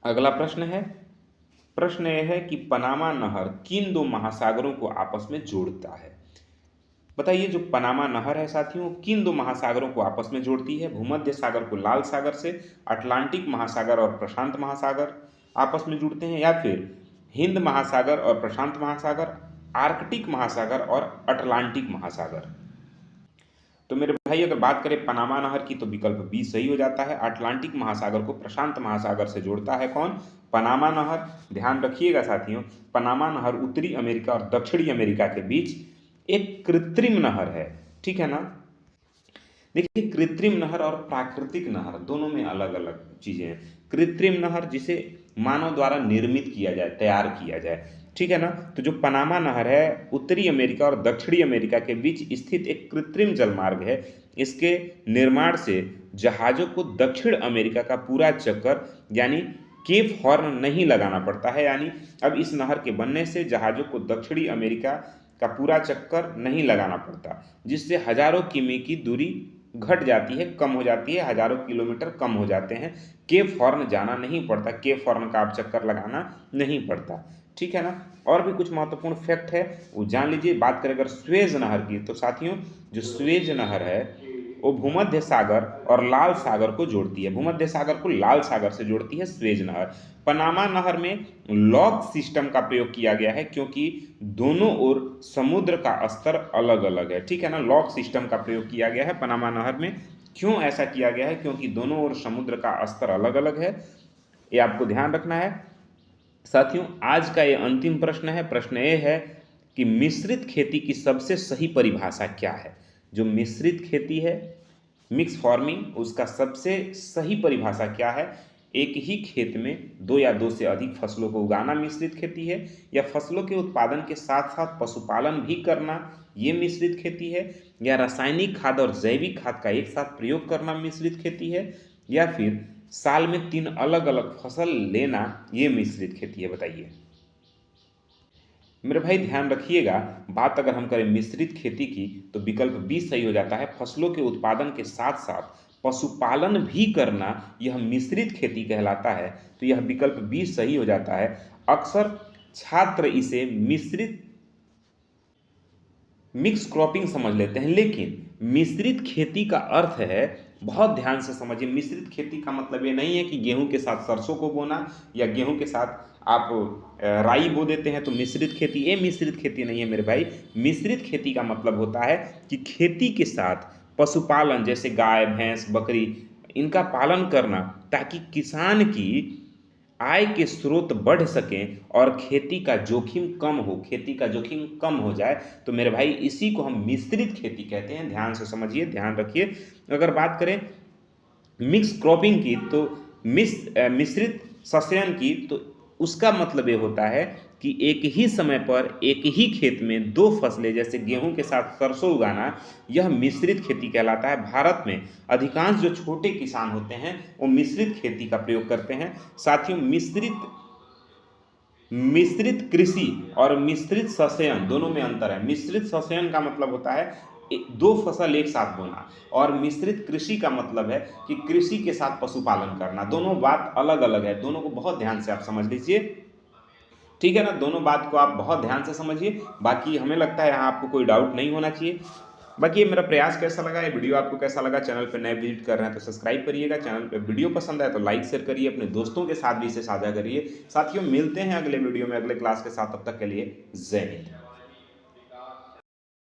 अगला प्रश्न है, प्रश्न यह है कि पनामा नहर किन दो महासागरों को आपस में जोड़ता है। बताइए जो पनामा नहर है साथियों किन दो महासागरों को आपस में जोड़ती है। भूमध्य सागर को लाल सागर से, अटलांटिक महासागर और प्रशांत महासागर आपस में जुड़ते हैं, या फिर हिंद महासागर और प्रशांत महासागर, आर्कटिक महासागर और अटलांटिक महासागर। तो मेरे भाई अगर बात करें पनामा नहर की, तो विकल्प बी सही हो जाता है। अटलांटिक महासागर को प्रशांत महासागर से जोड़ता है कौन, पनामा नहर। ध्यान रखिएगा साथियों, पनामा नहर उत्तरी अमेरिका और दक्षिणी अमेरिका के बीच एक कृत्रिम नहर है। ठीक है ना। देखिए कृत्रिम नहर और प्राकृतिक नहर दोनों में अलग अलग चीजें हैं। कृत्रिम नहर जिसे मानव द्वारा निर्मित किया जाए, तैयार किया जाए। ठीक है ना। तो जो पनामा नहर है उत्तरी अमेरिका और दक्षिणी अमेरिका के बीच स्थित एक कृत्रिम जलमार्ग है। इसके निर्माण से जहाजों को दक्षिण अमेरिका का पूरा चक्कर यानी केप हॉर्न नहीं लगाना पड़ता है। यानी अब इस नहर के बनने से जहाजों को दक्षिणी अमेरिका का पूरा चक्कर नहीं लगाना पड़ता, जिससे हजारों किमी की दूरी घट जाती है, कम हो जाती है, हजारों किलोमीटर कम हो जाते हैं। केप हॉर्न जाना नहीं पड़ता, केप हॉर्न का आप चक्कर लगाना नहीं पड़ता। ठीक है ना। और भी कुछ महत्वपूर्ण फैक्ट है वो जान लीजिए। बात करें अगर स्वेज नहर की, तो साथियों जो स्वेज नहर है वो भूमध्य सागर और लाल सागर को जोड़ती है। भूमध्य सागर को लाल सागर से जोड़ती है स्वेज नहर। पनामा नहर में लॉक सिस्टम का प्रयोग किया गया है क्योंकि दोनों ओर समुद्र का स्तर अलग अलग है। ठीक है ना। लॉक सिस्टम का प्रयोग किया गया है पनामा नहर में। क्यों ऐसा किया गया है, क्योंकि दोनों ओर समुद्र का स्तर अलग अलग है। ये आपको ध्यान रखना है। साथियों आज का ये अंतिम प्रश्न है। प्रश्न ये है कि मिश्रित खेती की सबसे सही परिभाषा क्या है। जो मिश्रित खेती है, मिक्स फार्मिंग, उसका सबसे सही परिभाषा क्या है। एक ही खेत में दो या दो से अधिक फसलों को उगाना मिश्रित खेती है, या फसलों के उत्पादन के साथ साथ पशुपालन भी करना ये मिश्रित खेती है, या रासायनिक खाद और जैविक खाद का एक साथ प्रयोग करना मिश्रित खेती है, या फिर साल में 3 अलग अलग फसल लेना ये मिश्रित खेती है। बताइए मेरे भाई ध्यान रखिएगा। बात अगर हम करें मिश्रित खेती की, तो विकल्प बी सही हो जाता है। फसलों के उत्पादन के साथ साथ पशुपालन भी करना यह मिश्रित खेती कहलाता है। तो यह विकल्प बी सही हो जाता है। अक्सर छात्र इसे मिक्स क्रॉपिंग समझ लेते हैं, लेकिन मिश्रित खेती का अर्थ है, बहुत ध्यान से समझिए, मिश्रित खेती का मतलब ये नहीं है कि गेहूं के साथ सरसों को बोना या गेहूं के साथ आप राई बो देते हैं तो मिश्रित खेती। ये मिश्रित खेती नहीं है मेरे भाई। मिश्रित खेती का मतलब होता है कि खेती के साथ पशुपालन जैसे गाय, भैंस, बकरी इनका पालन करना, ताकि किसान की आय के स्रोत बढ़ सकें और खेती का जोखिम कम हो, खेती का जोखिम कम हो जाए। तो मेरे भाई इसी को हम मिश्रित खेती कहते हैं। ध्यान से समझिए, ध्यान रखिए। अगर बात करें मिक्स क्रॉपिंग की, तो मिश्रित सस्यन की, तो उसका मतलब ये होता है कि एक ही समय पर एक ही खेत में दो फसलें जैसे गेहूं के साथ सरसों उगाना, यह मिश्रित खेती कहलाता है। भारत में अधिकांश जो छोटे किसान होते हैं वो मिश्रित खेती का प्रयोग करते हैं। साथियों मिश्रित मिश्रित कृषि और मिश्रित सस्यन दोनों में अंतर है। मिश्रित सस्यन का मतलब होता है दो फसल एक साथ बोना, और मिश्रित कृषि का मतलब है कि कृषि के साथ पशुपालन करना। दोनों बात अलग अलग है, दोनों को बहुत ध्यान से आप समझ लीजिए, ठीक है ना। दोनों बात को आप बहुत ध्यान से समझिए। बाकी हमें लगता है यहाँ आपको कोई डाउट नहीं होना चाहिए। बाकी ये मेरा प्रयास कैसा लगा, ये वीडियो आपको कैसा लगा, चैनल पे नए विजिट कर रहे हैं तो सब्सक्राइब करिएगा, चैनल पे वीडियो पसंद आए तो लाइक शेयर करिए, अपने दोस्तों के साथ भी इसे साझा करिए। साथियों मिलते हैं अगले वीडियो में अगले क्लास के साथ, तब तक के लिए जय हिंद।